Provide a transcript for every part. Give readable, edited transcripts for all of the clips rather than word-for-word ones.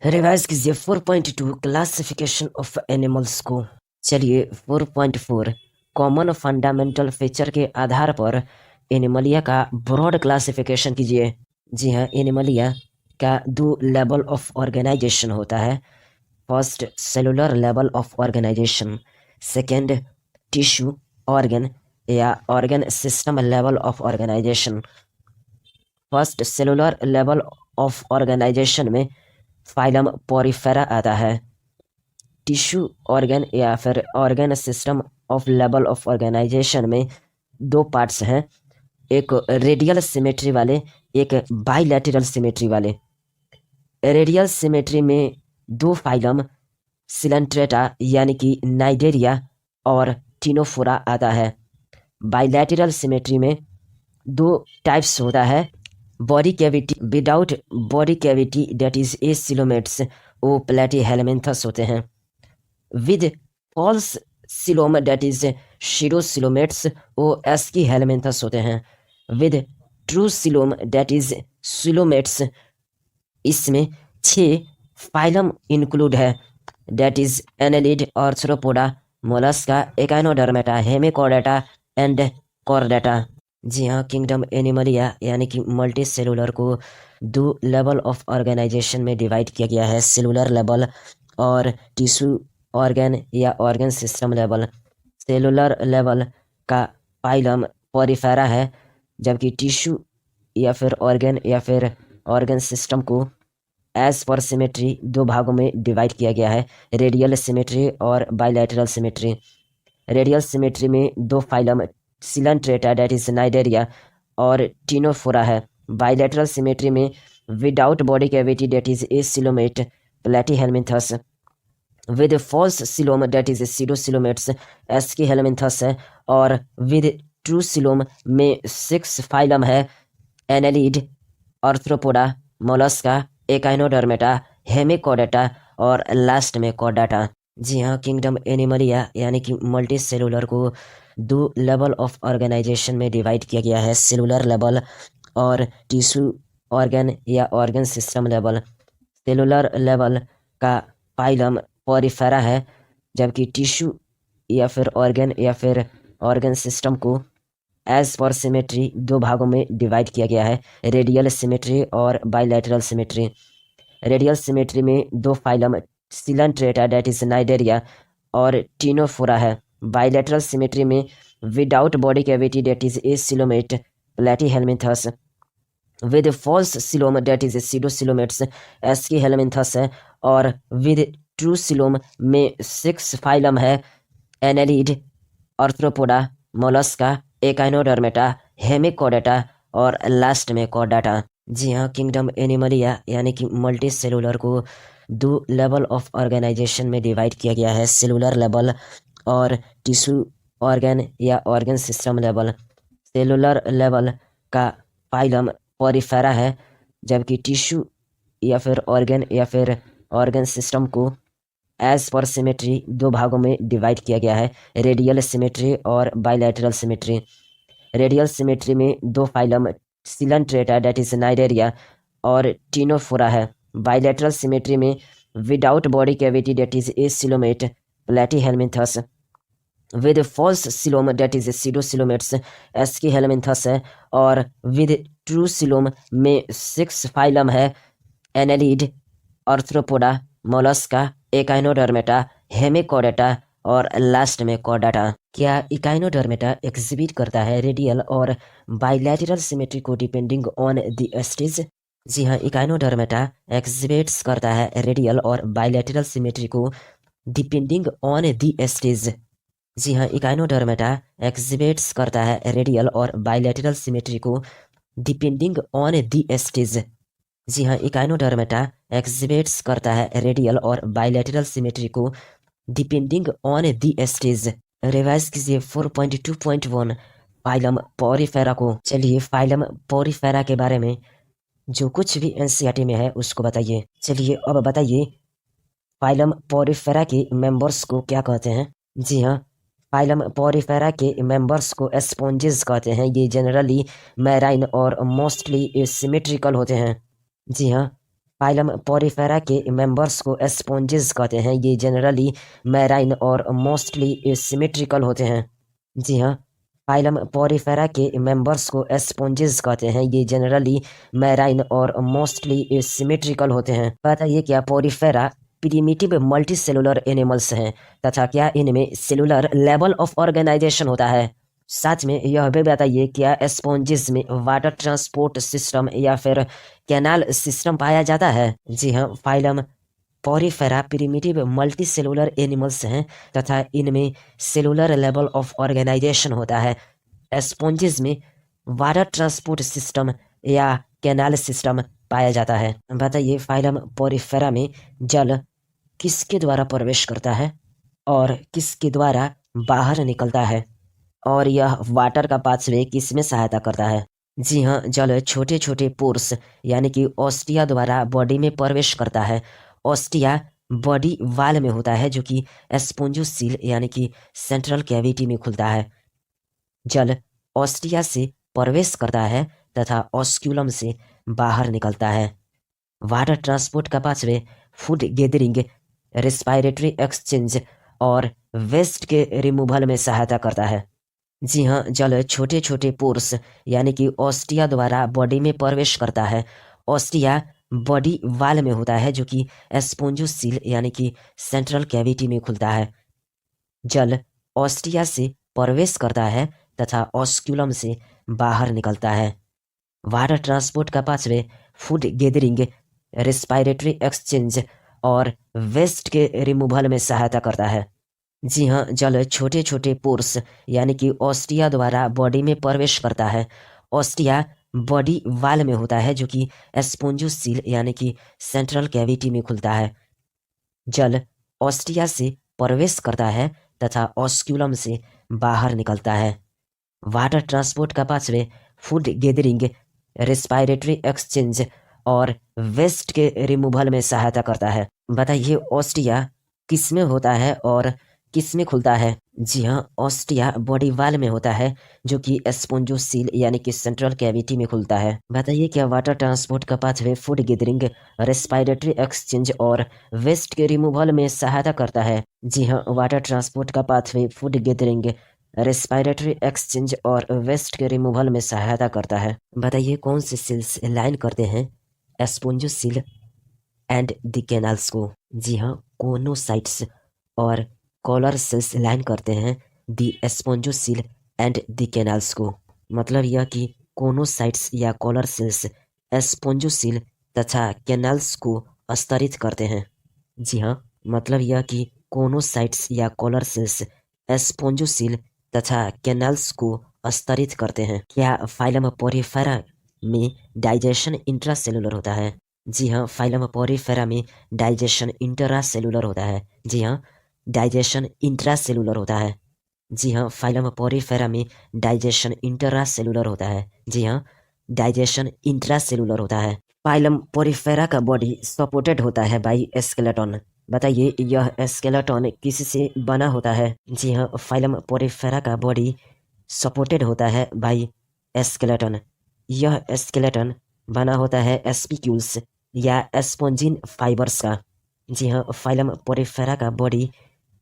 Revise कीजिए 4.2 classification of animals को। चलिए 4.4 कॉमन फंडामेंटल फीचर के आधार पर एनिमलिया का ब्रॉड क्लासिफिकेशन कीजिए। जी हाँ, एनिमलिया का दो लेवल ऑफ ऑर्गेनाइजेशन होता है। First cellular level of organisation, second tissue organ या organ system level of organisation. First cellular level of organisation में फाइलम पोरिफेरा आता है। टिश्यू ऑर्गन या फिर ऑर्गन सिस्टम ऑफ लेवल ऑफ ऑर्गेनाइजेशन में दो पार्ट्स हैं, एक रेडियल सिमेट्री वाले, एक बाइलैटरल सिमेट्री वाले। रेडियल सिमेट्री में दो फाइलम सिलेंट्रेटा यानी कि नाइडेरिया और टिनोफोरा आता है। बाइलैटरल सिमेट्री में दो टाइप्स होता है, body cavity without body cavity that is acoelomates वो प्लेटीहेलमिन्थस होते हैं, with false coelom that is pseudocoelomates वो एस्कीहेलमिन्थस होते हैं, with true coelom that is coelomates. इसमें 6 फाइलम इंक्लूड है, that is annelida, arthropoda, mollusca, echinodermata, hemichordata and chordata. जी हाँ, किंगडम एनिमलिया यानी कि मल्टी सेलुलर को दो लेवल ऑफ ऑर्गेनाइजेशन में डिवाइड किया गया है, सेलुलर लेवल और टिश्यू ऑर्गन या organ system level. Cellular level का फाइलम पोरिफेरा है, जबकि टिश्यू या फिर ऑर्गन सिस्टम को एज पर सिमेट्री दो भागों में डिवाइड किया गया है, रेडियल सिमेट्री और बाइलैटरल सिमेट्री। रेडियल सिमेट्री में दो phylum coelenterata that is cnidaria और टिनोफोरा है। बाइलैटरल सिमेट्री में without body cavity that is acoelomate, platyhelminthes, with false coelom that is pseudocoelomates, aschelminthes है, और विद ट्रू सिलोम में 6 phylum है, annelida, arthropoda, mollusca, echinodermata, hemichordata और last में chordata. जी हाँ, किंगडम एनिमलिया यानी कि मल्टी सेलुलर को दो लेवल ऑफ ऑर्गेनाइजेशन में डिवाइड किया गया है, सेलुलर लेवल और टिश्यू ऑर्गन या organ system level. Cellular level का फाइलम पोरिफेरा है, जबकि टिश्यू या फिर ऑर्गन सिस्टम को एज पर सिमेट्री दो भागों में डिवाइड किया गया है, रेडियल सिमेट्री और बाइलैटरल सिमेट्री। रेडियल सिमेट्री में दो phylum coelenterata that is cnidaria और टिनोफोरा है। बाइलैटरल सिमेट्री में without body cavity that is acoelomate, platyhelminthes, with false coelom that is pseudocoelomates, aschelminthes है, और विद ट्रू सिलोम में 6 phylum है, annelida, arthropoda, mollusca, echinodermata, hemichordata और last में chordata. जी हाँ, किंगडम एनिमलिया यानी कि मल्टी सेलुलर को दो लेवल ऑफ ऑर्गेनाइजेशन में डिवाइड किया गया है, सेलुलर लेवल और टिश्यू ऑर्गन या organ system level. Cellular level का फाइलम पोरिफेरा है, जबकि टिश्यू या फिर ऑर्गन सिस्टम को एज पर सिमेट्री दो भागों में डिवाइड किया गया है, रेडियल सिमेट्री और बाइलैटरल सिमेट्री। रेडियल सिमेट्री में दो phylum coelenterata that is cnidaria और टिनोफोरा है। बाइलैटरल सिमेट्री में without body cavity that is acoelomate, platyhelminthes, with false coelom that is pseudocoelomates, aschelminthes है, और विद ट्रू सिलोम में 6 phylum है, annelida, arthropoda, mollusca, echinodermata, hemichordata और last में Chordata. क्या इकाइनोडर्मेटा एग्जिबिट करता है रेडियल और बाइलैटरल सिमेट्री को डिपेंडिंग ऑन द स्टेज? जी हाँ, इकाइनोडर्मेटा एग्जिबिट्स करता है रेडियल और बाइलैटरल सिमेट्री को डिपेंडिंग ऑन द स्टेज। जी हाँ, इकाइनोडर्मेटा एग्जिबिट्स करता है रेडियल और बाइलैटरल सिमेट्री को डिपेंडिंग ऑन द स्टेज। जी हाँ, इकाइनोडर्मेटा एग्जिबिट्स करता है रेडियल और बाइलैटरल सिमेट्री को depending on the stage. Revise कीजिए 4.2.1 फाइलम पोरिफेरा को। चलिए फाइलम पोरिफेरा के बारे में जो कुछ भी एनसीईआरटी में है उसको बताइए। चलिए अब बताइए फाइलम पोरिफेरा के मेंबर्स को क्या कहते हैं? जी हाँ, फाइलम पोरिफेरा के मेंबर्स को स्पॉन्जेस कहते हैं। ये जनरली मैराइन और मोस्टली सिमेट्रिकल होते हैं। जी हाँ, फाइलम पोरिफेरा के मेंबर्स को स्पॉन्जेस कहते हैं। ये जनरली मैराइन और मोस्टली सिमेट्रिकल होते हैं। जी हाँ, फाइलम पोरिफेरा के मेंबर्स को स्पॉन्जेस कहते हैं। ये जनरली मैराइन और मोस्टली सिमेट्रिकल होते हैं। बताइए क्या पोरिफेरा प्रिमिटिव मल्टीसेलुलर एनिमल्स हैं तथा क्या इनमें सेलुलर लेवल ऑफ ऑर्गेनाइजेशन होता है? साथ में यह भी बताइए क्या स्पॉन्जेस में वाटर ट्रांसपोर्ट सिस्टम या फिर कैनाल सिस्टम पाया जाता है? जी हाँ, phylum Porifera primitive multicellular animals हैं तथा इनमें सेलुलर लेवल ऑफ ऑर्गेनाइजेशन होता है। स्पॉन्जेस में वाटर ट्रांसपोर्ट सिस्टम या कैनाल सिस्टम पाया जाता है। बताइए फाइलम पोरिफेरा में जल किसके द्वारा प्रवेश करता है और किसके द्वारा बाहर निकलता है, और यह वाटर का पाथवे किसमें सहायता करता है? जी हाँ, जल छोटे छोटे पोर्स यानी कि ऑस्टिया द्वारा बॉडी में प्रवेश करता है। ऑस्टिया बॉडी वाल में होता है जो कि स्पोंजोसील यानी कि सेंट्रल कैविटी में खुलता है। जल ऑस्टिया से प्रवेश करता है तथा ऑस्क्यूलम से बाहर निकलता है। वाटर ट्रांसपोर्ट का pathway food gathering, respiratory exchange और वेस्ट के रिमूवल में सहायता करता है। जी हाँ, जल छोटे छोटे पोर्स यानी कि ऑस्टिया द्वारा बॉडी में प्रवेश करता है। ऑस्टिया बॉडी वाल में होता है जो कि स्पोंजोसील यानी कि सेंट्रल कैविटी में खुलता है। जल ऑस्टिया से प्रवेश करता है तथा ऑस्क्यूलम से बाहर निकलता है। वाटर ट्रांसपोर्ट का pathway food gathering, respiratory exchange और वेस्ट के रिमूवल में सहायता करता है। जी हाँ, जल छोटे छोटे पोर्स यानी कि ऑस्टिया द्वारा बॉडी में प्रवेश करता है। ऑस्टिया बॉडी वाल में होता है जो कि स्पोंजोसील यानी कि सेंट्रल कैविटी में खुलता है। जल ऑस्टिया से प्रवेश करता है तथा ऑस्क्यूलम से बाहर निकलता है। वाटर ट्रांसपोर्ट का pathway food gathering, respiratory exchange और वेस्ट के रिमूवल में सहायता करता है। बताइए ऑस्टिया किसमें होता है और किसमें खुलता है? जी हाँ, ऑस्टिया बॉडी वाल में होता है जो कि स्पोंजोसील यानी कि सेंट्रल कैविटी में खुलता है। बताइए क्या वाटर ट्रांसपोर्ट का pathway food gathering, respiratory exchange और वेस्ट के रिमूवल में सहायता करता है? जी हाँ, वाटर ट्रांसपोर्ट का pathway food gathering, respiratory exchange और वेस्ट के रिमूवल में सहायता करता है। बताइए कौन से सेल्स लाइन करते हैं स्पोंजोसील एंड द कैनाल्स को? जी हाँ, कोनोसाइट्स और कॉलर सेल्स लाइन करते हैं दी स्पोंजोसील एंड दी कैनाल्स को। मतलब यह कि कोनोसाइट्स या कॉलर सेल्स स्पोंजोसील तथा कैनाल्स को स्तरित करते हैं। जी हाँ, मतलब यह कि कोनोसाइट्स या कॉलर सेल्स स्पोंजोसील तथा कैनाल्स को स्तरित करते हैं। क्या फाइलम पोरिफेरा में डाइजेशन इंट्रासेलुलर होता है? जी हाँ, फाइलम पोरिफेरा में डाइजेशन इंट्रासेलुलर होता है। जी हाँ, डाइजेशन इंट्रासेलुलर होता है। जी हाँ, फाइलम पोरिफेरा में डाइजेशन इंट्रासेलुलर होता है। जी हाँ, डाइजेशन इंट्रासेलुलर होता है। फाइलम पोरिफेरा का बॉडी सपोर्टेड होता है बाई स्केलेटन। बताइए यह स्केलेटन किससे बना होता है? जी हाँ, फाइलम पोरिफेरा का बॉडी सपोर्टेड होता है बाई स्केलेटन। यह स्केलेटन बना होता है स्पिक्यूल्स या स्पॉन्जिन फाइबर्स का। जी हाँ, फाइलम पोरिफेरा का बॉडी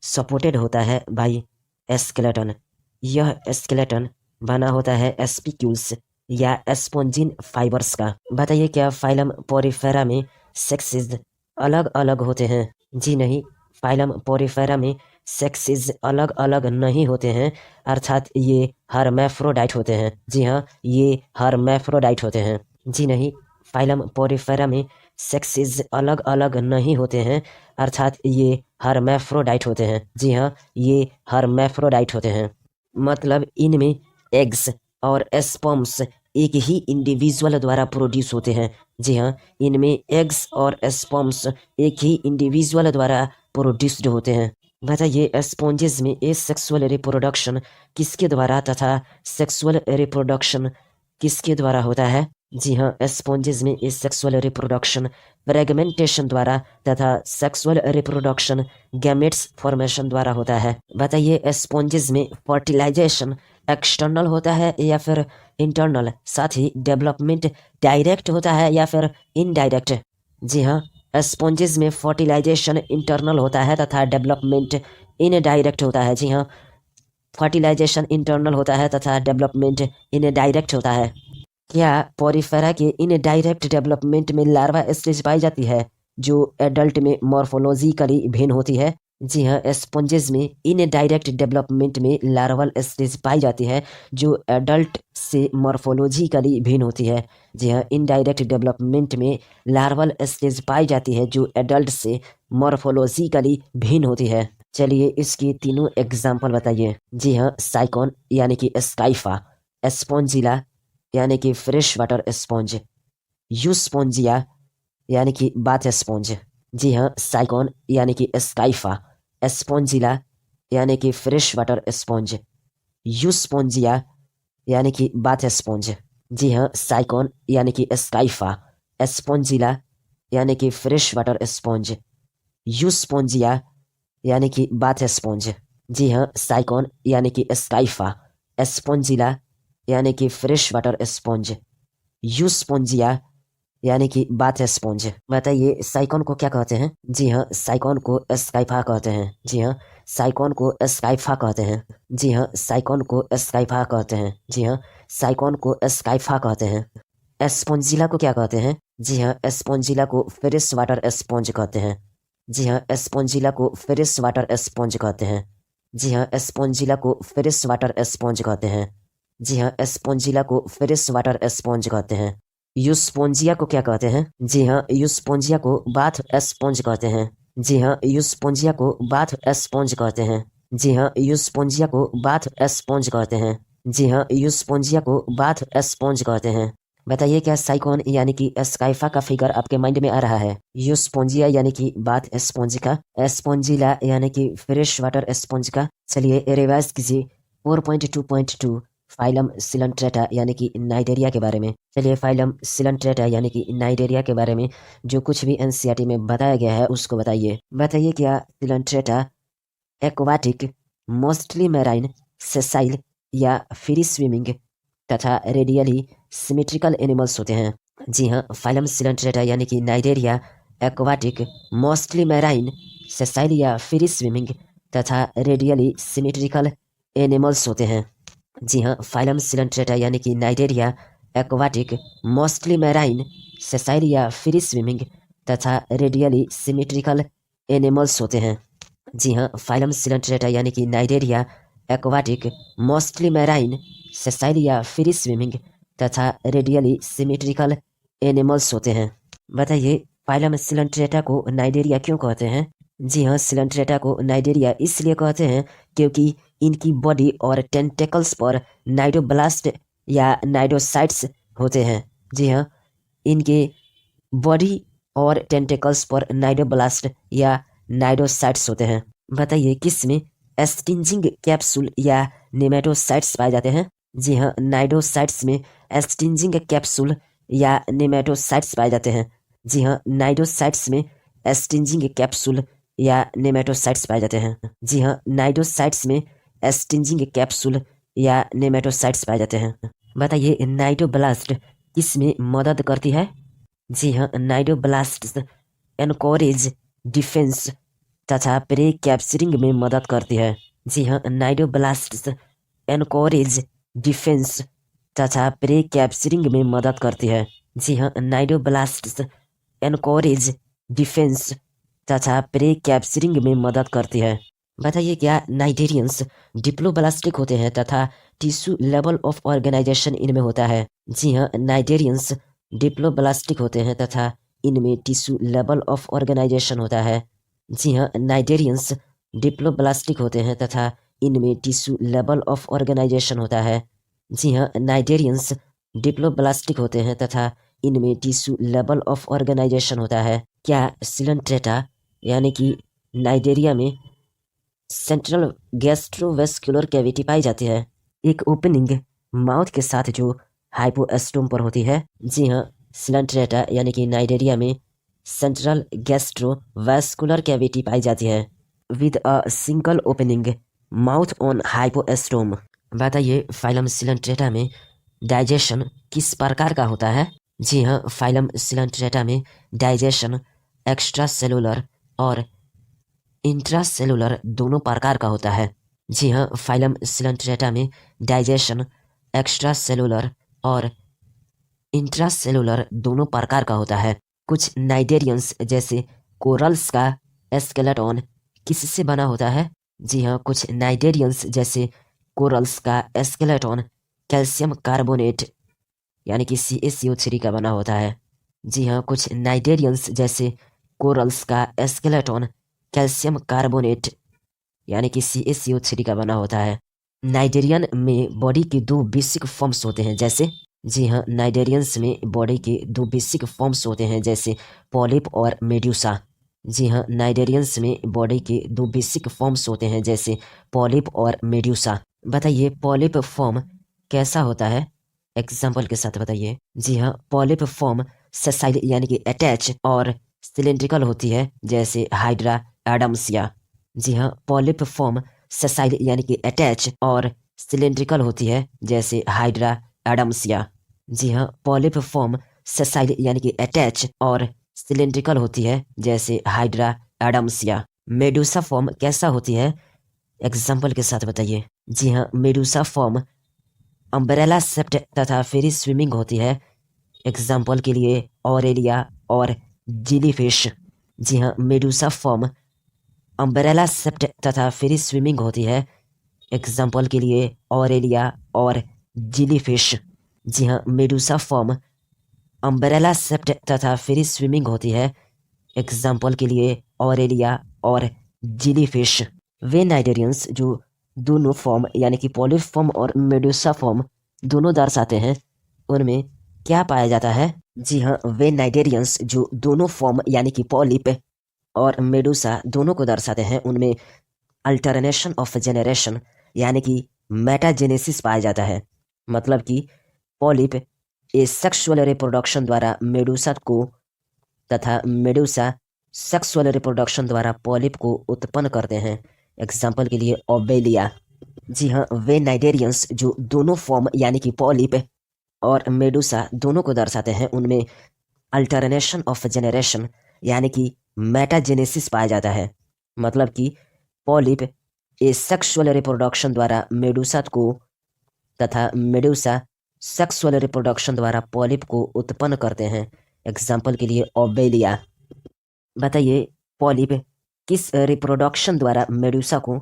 सपोर्टेड होता है बाई स्केलेटन। यह स्केलेटन बना होता है स्पिक्यूल्स या स्पॉन्जिन फाइबर्स का। बताइए क्या फाइलम पोरिफेरा में सेक्सेस अलग अलग होते हैं? जी नहीं, फाइलम पोरिफेरा में सेक्सेस अलग अलग नहीं होते हैं, अर्थात ये हर्मैफ्रोडाइट होते हैं। जी हाँ, ये हर्मैफ्रोडाइट होते हैं। जी नहीं, फाइलम पोरिफेरा में सेक्सेस अलग अलग नहीं होते हैं, अर्थात ये हर्मैफ्रोडाइट होते हैं। जी हाँ, ये हर्मैफ्रोडाइट होते हैं। मतलब इनमें एग्स और स्पर्म्स एक ही इंडिविजुअल द्वारा प्रोड्यूस होते हैं। जी हाँ, इनमें एग्स और स्पर्म्स एक ही इंडिविजुअल द्वारा प्रोड्यूस्ड होते हैं। बताइए स्पॉन्जेस में एसेक्सुअल रिप्रोडक्शन किसके द्वारा तथा सेक्सुअल रिप्रोडक्शन किसके द्वारा होता है? जी हाँ, स्पॉन्जेस में एसेक्सुअल रिप्रोडक्शन फ्रेगमेंटेशन द्वारा तथा सेक्सुअल रिप्रोडक्शन गैमेट्स फॉर्मेशन द्वारा होता है। बताइए स्पॉन्जेस में फर्टिलाइजेशन एक्सटर्नल होता है या फिर इंटरनल, साथ ही डेवलपमेंट डायरेक्ट होता है या फिर इनडायरेक्ट? जी हाँ, स्पॉन्जेस में फर्टिलाइजेशन इंटरनल होता है तथा डेवलपमेंट इनडायरेक्ट होता है। जी हाँ, फर्टिलाइजेशन इंटरनल होता है तथा डेवलपमेंट इनडायरेक्ट होता है। क्या पोरिफेरा के इनडायरेक्ट डेवलपमेंट में लार्वा स्टेज पाई जाती है जो एडल्ट में मॉर्फोलॉजिकली भिन्न होती है? जी हाँ, स्पॉन्जेस में इनडायरेक्ट डेवलपमेंट में लार्वल स्टेज पाई जाती है जो एडल्ट से मॉर्फोलॉजिकली भिन्न होती है। जी हाँ, इनडायरेक्ट डेवलपमेंट में लार्वल स्टेज पाई जाती है जो एडल्ट से मॉर्फोलॉजिकली भिन्न होती है। चलिए इसकी तीनों एग्जाम्पल बताइए। जी हाँ, साइकॉन यानी कि स्काइफा, स्पॉन्जिला यानी कि फ्रेश वाटर स्पॉन्ज, यूस्पोंजिया यानी कि बाथ स्पॉन्ज। जी हाँ, साइकॉन यानी कि स्काइफा, स्पॉन्जिला यानी कि फ्रेश वाटर स्पॉन्ज, यूस्पोंजिया यानी कि बाथ स्पॉन्ज। जी हाँ, साइकॉन यानी कि स्काइफा, स्पॉन्जिला यानी कि फ्रेश वाटर स्पॉन्ज, यूस्पोंजिया यानी कि बाथ स्पॉन्ज। जी हाँ, साइकॉन यानी कि स्काइफा, स्पॉन्जिला यानी कि फ्रेश वाटर स्पॉन्ज, यूस्पोंजिया यानी कि बाथ स्पॉन्ज। बताइए साइकॉन को क्या कहते हैं? जी हाँ, साइकॉन को स्काइफा कहते हैं। जी हाँ, साइकॉन को स्काइफा कहते हैं। जी हाँ, साइकॉन को स्काइफा कहते हैं। जी हाँ, साइकॉन को स्काइफा कहते हैं। स्पॉन्जिला को क्या कहते हैं? जी हाँ, स्पॉन्जिला को फ्रेश वाटर स्पॉन्ज कहते हैं। जी हाँ, स्पॉन्जिला को फ्रेश वाटर स्पॉन्ज कहते हैं। जी हाँ, स्पॉन्जिला को फ्रेश वाटर स्पॉन्ज कहते हैं। जी हाँ, स्पॉन्जिला को फ्रेश वाटर स्पॉन्ज कहते हैं। यूस्पोंजिया को क्या कहते हैं? जी हाँ, यूस्पोंजिया को बाथ स्पॉन्ज कहते हैं। जी हाँ, यूस्पोंजिया को बाथ स्पॉन्ज कहते हैं। जी हाँ, यूस्पोंजिया को बाथ स्पॉन्ज कहते हैं। जी हाँ, यूस्पोंजिया को बाथ स्पॉन्ज कहते हैं। बताइए क्या साइकॉन यानी कि स्काइफा का फिगर आपके माइंड में आ रहा है? यूस्पोंजिया यानी कि बाथ स्पॉन्ज का, स्पॉन्जिला यानी कि फ्रेश वाटर स्पॉन्ज का। चलिए रिवाइज कीजिए 4.2.2 फाइलम सिलेंट्रेटा यानी कि नाइडेरिया के बारे में। चलिए फाइलम सिलेंट्रेटा यानी कि नाइडेरिया के बारे में जो कुछ भी एनसीईआरटी में बताया गया है उसको बताइए। बताइए क्या Coelenterata aquatic, mostly marine, sessile या फ्री स्विमिंग तथा रेडियली सिमेट्रिकल एनिमल्स होते हैं? जी हाँ, फाइलम सिलेंट्रेटा यानी कि Cnidaria aquatic, mostly marine, sessile या फ्री स्विमिंग तथा रेडियली सिमेट्रिकल एनिमल्स होते हैं। जी हाँ, फाइलम सिलेंट्रेटा यानी कि Cnidaria aquatic, mostly marine, sessile या फ्री स्विमिंग तथा रेडियली सिमेट्रिकल एनिमल्स होते हैं। जी हाँ, फाइलम सिलेंट्रेटा यानी कि Cnidaria aquatic, mostly marine, sessile या फ्री स्विमिंग तथा रेडियली सिमेट्रिकल एनिमल्स होते हैं। बताइए फाइलम सिलेंट्रेटा को नाइडेरिया क्यों कहते हैं? जी हाँ, सिलेंट्रेटा को नाइडेरिया इसलिए कहते हैं क्योंकि इनकी बॉडी और टेंटेकल्स पर नाइडोब्लास्ट या नाइडोसाइट्स होते हैं। जी हाँ, इनके बॉडी और टेंटेकल्स पर नाइडोब्लास्ट या नाइडोसाइट्स होते हैं। बताइए किसमें एस्टिंजिंग कैप्सूल या नेमेटोसाइट्स पाए जाते हैं? जी हाँ, नाइडोसाइट्स में एस्टिंजिंग कैप्सूल या नेमेटोसाइट्स पाए जाते हैं। जी हाँ, नाइडोसाइट्स में एस्टिंजिंग कैप्सूल या नेमेटोसाइट्स पाए जाते हैं। जी हाँ, नाइडोसाइट्स में एस्टिंजिंग कैप्सूल या नेमेटोसाइट्स पाए जाते हैं। बताइए नाइडोब्लास्ट किस में मदद करती है? जी हाँ, नाइडोब्लास्ट एनकोरेज, डिफेंस तथा प्रे कैप्चरिंग में मदद करती है। जी हाँ, नाइडोब्लास्ट एनकोरेज, डिफेंस तथा प्रे कैप्चरिंग में मदद करती है। जी हाँ, नाइडोब्लास्ट एनकोरेज, डिफेंस तथा प्रे कैप्चरिंग में मदद करती है। बताइए क्या नाइडेरियंस डिप्लोब्लास्टिक होते हैं तथा टिश्यू लेवल ऑफ ऑर्गेनाइजेशन इनमें होता है? जी हाँ, नाइडेरियंस डिप्लोब्लास्टिक होते हैं तथा इनमें टिश्यू लेवल ऑफ ऑर्गेनाइजेशन होता है। जी हाँ, नाइडेरियंस डिप्लोब्लास्टिक होते हैं तथा इनमें टिश्यू लेवल ऑफ ऑर्गेनाइजेशन होता है। जी हाँ, नाइडेरियंस डिप्लोब्लास्टिक होते हैं तथा इनमें टिश्यू लेवल ऑफ ऑर्गेनाइजेशन होता है। क्या सिलेंट्रेटा यानी कि नाइडेरिया में सेंट्रल गैस्ट्रोवेस्कुलर कैविटी पाई जाती है? एक ओपनिंग माउथ के साथ जो हाइपोएस्टोम पर होती है। जी हाँ, सिलेंट्रेटा यानी कि नाइडेरिया में सेंट्रल गैस्ट्रोवेस्कुलर कैविटी पाई जाती है with a single opening mouth on hypostome. बताइए फाइलम सिलेंट्रेटा में डाइजेशन किस प्रकार का होता है? जी हाँ, फाइलम सिलेंट्रेटा में डाइजेशन एक्स्ट्रा सेलुलर और इंट्रासेलुलर दोनों प्रकार का होता है। जी हाँ, फाइलम सिलेंट्रेटा में डाइजेशन एक्स्ट्रा सेलुलर और इंट्रासेलुलर दोनों प्रकार का होता है। कुछ नाइडेरियंस जैसे कोरल्स का एस्केलेटन किससे बना होता है? जी हाँ, कुछ नाइडेरियंस जैसे कोरल्स का एस्केलेटन कैल्शियम कार्बोनेट यानी कि CaCO3 का बना होता है। जी हाँ, कुछ नाइडेरियंस जैसे कोरल्स का एस्केलेटन कैल्शियम कार्बोनेट यानी कि CaCO3 का बना होता है। नाइडेरियन में बॉडी के दो बेसिक फॉर्म्स होते हैं जैसे जी हाँ, नाइडेरियंस में बॉडी के दो बेसिक फॉर्म्स होते हैं जैसे पॉलिप और मेड्यूसा। जी हाँ, नाइडेरियंस में बॉडी के दो बेसिक फॉर्म्स होते हैं जैसे पॉलिप और मेड्यूसा। बताइए पॉलिप फॉर्म कैसा होता है? एग्जाम्पल के साथ बताइए। जी हाँ, पॉलिप फॉर्म सेसाइल यानी कि अटैच और सिलेंड्रिकल होती है जैसे हाइड्रा एडम्सिया। जी हाँ, पॉलिप फॉर्म सेसाइल यानी कि अटैच और सिलेंड्रिकल होती है जैसे हाइड्रा एडम्सिया। जी हाँ, पॉलिप फॉर्म सेसाइल यानी कि अटैच और सिलेंड्रिकल होती है जैसे हाइड्रा एडम्सिया। मेडुसा फॉर्म कैसा होती है? एग्जाम्पल के साथ बताइए। जी हाँ, मेडुसा फॉर्म अम्ब्रेला सेप्ट तथा फ्री स्विमिंग होती है। एग्जाम्पल के लिए ऑरेलिया और जिलीफिश। जी हाँ, मेडुसा फॉर्म अम्ब्रेला सेप्ट तथा फ्री स्विमिंग होती है। एग्जाम्पल के लिए ऑरेलिया और जिलीफिश। जी हाँ, मेडुसा फॉर्म अम्ब्रेला सेप्ट तथा फ्री स्विमिंग होती है। एग्जाम्पल के लिए ऑरेलिया और जिलीफिश। वे नाइडेरियंस जो दोनों फॉर्म यानी कि पॉलिप फॉर्म और मेडुसा फॉर्म दोनों दर्शाते हैं उनमें क्या पाया जाता है? जी हाँ, वे नाइडेरियंस जो दोनों फॉर्म यानी कि पॉलिप और मेडुसा दोनों को दर्शाते हैं उनमें अल्टरनेशन ऑफ जेनरेशन यानी कि मेटाजेनेसिस पाया जाता है। मतलब कि पॉलिप सेक्सुअल रिप्रोडक्शन द्वारा मेडुसा को तथा मेडुसा सेक्सुअल रिप्रोडक्शन द्वारा पॉलिप को उत्पन्न करते हैं। एग्जाम्पल के लिए ओबेलिया। जी हाँ, वे नाइडेरियंस जो दोनों फॉर्म यानी कि पॉलिप और मेडुसा दोनों को दर्शाते हैं उनमें अल्टरनेशन ऑफ जेनरेशन यानी कि मेटाजेनेसिस पाया जाता है। मतलब कि पॉलिप सेक्सुअल रिप्रोडक्शन द्वारा मेडुसा को तथा मेडुसा सेक्सुअल रिप्रोडक्शन द्वारा पॉलिप को उत्पन्न करते हैं। एग्जाम्पल के लिए ओबेलिया। बताइए पॉलिप किस रिप्रोडक्शन द्वारा मेडुसा को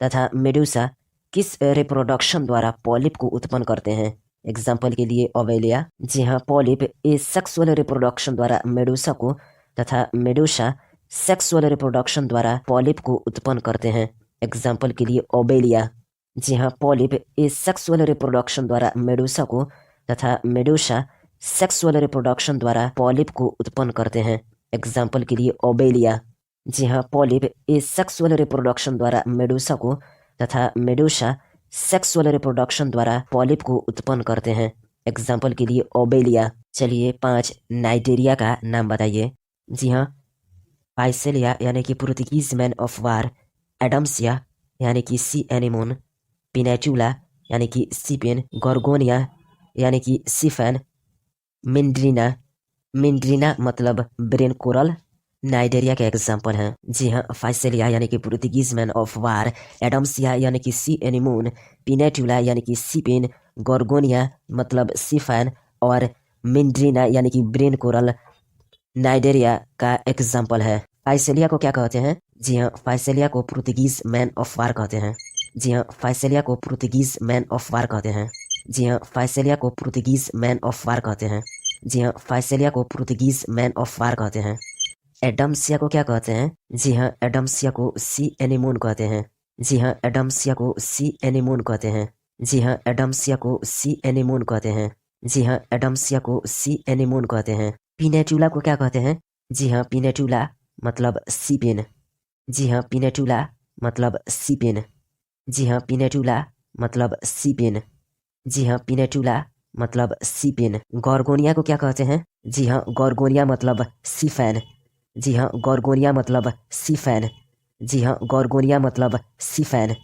तथा मेडुसा किस रिप्रोडक्शन द्वारा पॉलिप को उत्पन्न करते हैं? एग्जाम्पल के लिए ओवेलिया। जी हाँ, पॉलिप सेक्सुअल रिप्रोडक्शन द्वारा मेडुसा को तथा मेडुसा सेक्सुअल रिप्रोडक्शन द्वारा पॉलिप को उत्पन्न करते हैं। एग्जाम्पल के लिए ओबेलिया। जी हाँ, पॉलिप सेक्सुअल रिप्रोडक्शन द्वारा मेडुसा को तथा मेडुसा सेक्सुअल रिप्रोडक्शन द्वारा पॉलिप को उत्पन्न करते हैं। एग्जाम्पल के लिए ओबेलिया। जी हाँ, पॉलिप सेक्सुअल रिप्रोडक्शन द्वारा मेडुसा को तथा मेडुसा सेक्सुअल रिप्रोडक्शन द्वारा पॉलिप को उत्पन्न करते हैं। एग्जाम्पल के लिए ओबेलिया। चलिए 5 नाइजेरिया का नाम बताइए। जी हाँ, पाइसेलिया यानी कि Portuguese man of war, Adamsia यानी कि सी एनिमोन, पिनेचुला यानी कि सीपेन, गोर्गोनिया यानी कि सीफेन, मिंड्रीना मिंड्रीना मतलब ब्रेन कोरल नाइजेरिया के एग्जाम्पल हैं। जी हाँ, फाइसेलिया यानी कि Portuguese man of war, Adamsia यानी कि सी एनिमोन, पिनेटुला यानी कि सीपेन, गोर्गोनिया मतलब सीफैन और मिंड्रीना यानी कि ब्रेन कोरल नाइजेरिया का एग्जाम्पल है। फाइसेलिया को क्या कहते हैं? जी हाँ, फाइसेलिया को पुर्तगीज मैन ऑफ वार कहते हैं। जी हाँ, फाइसेलिया को पुर्तगीज मैन ऑफ वार कहते हैं। जी हाँ, फाइसेलिया को पुर्तगीज मैन ऑफ वार कहते हैं। जी हाँ, फाइसेलिया को पुर्तगीज मैन ऑफ वार कहते हैं। एडम्सिया को क्या कहते हैं? जी हाँ, एडम्सिया को सी एनिमोन कहते हैं। जी हाँ, एडम्सिया को सी एनिमोन कहते हैं। जी हाँ, एडम्सिया को सी एनिमोन कहते हैं। जी हाँ, एडम्सिया को सी एनिमोन कहते हैं। पिनेटुला को क्या कहते हैं? जी हाँ, पिनेटुला मतलब सीपेन। जी हाँ, पिनेटुला मतलब सीपेन। जी हाँ, पिनेटुला मतलब सीपेन। जी हाँ, पिनेटुला मतलब सीपेन। गॉर्गोनिया को क्या कहते हैं? जी हाँ, गॉर्गोनिया मतलब सीफैन। जी हाँ, गॉर्गोनिया मतलब सीफैन। जी हाँ, गॉर्गोनिया मतलब सीफैन।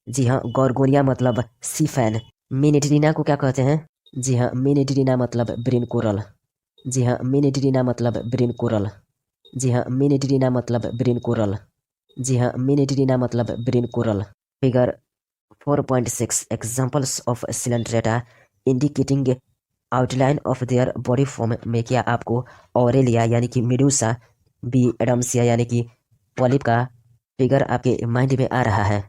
जी हाँ, गॉर्गोनिया मतलब सीफैन। मिनिड्रीना को क्या कहते हैं? जी हाँ, मिनिड्रीना मतलब ब्रेन कोरल। जी हाँ, मिनिड्रीना मतलब ब्रेन कोरल। जी हाँ, मिनिड्रीना मतलब ब्रेन कोरल। जी हाँ, मिनिड्रीना मतलब brain coral. Figure 4.6 examples of Coelenterata indicating outline of their body form में क्या आपको ऑरेलिया यानी कि मेडूसा, बी एडम्सिया यानी कि पॉलिप का फिगर आपके माइंड में आ रहा है?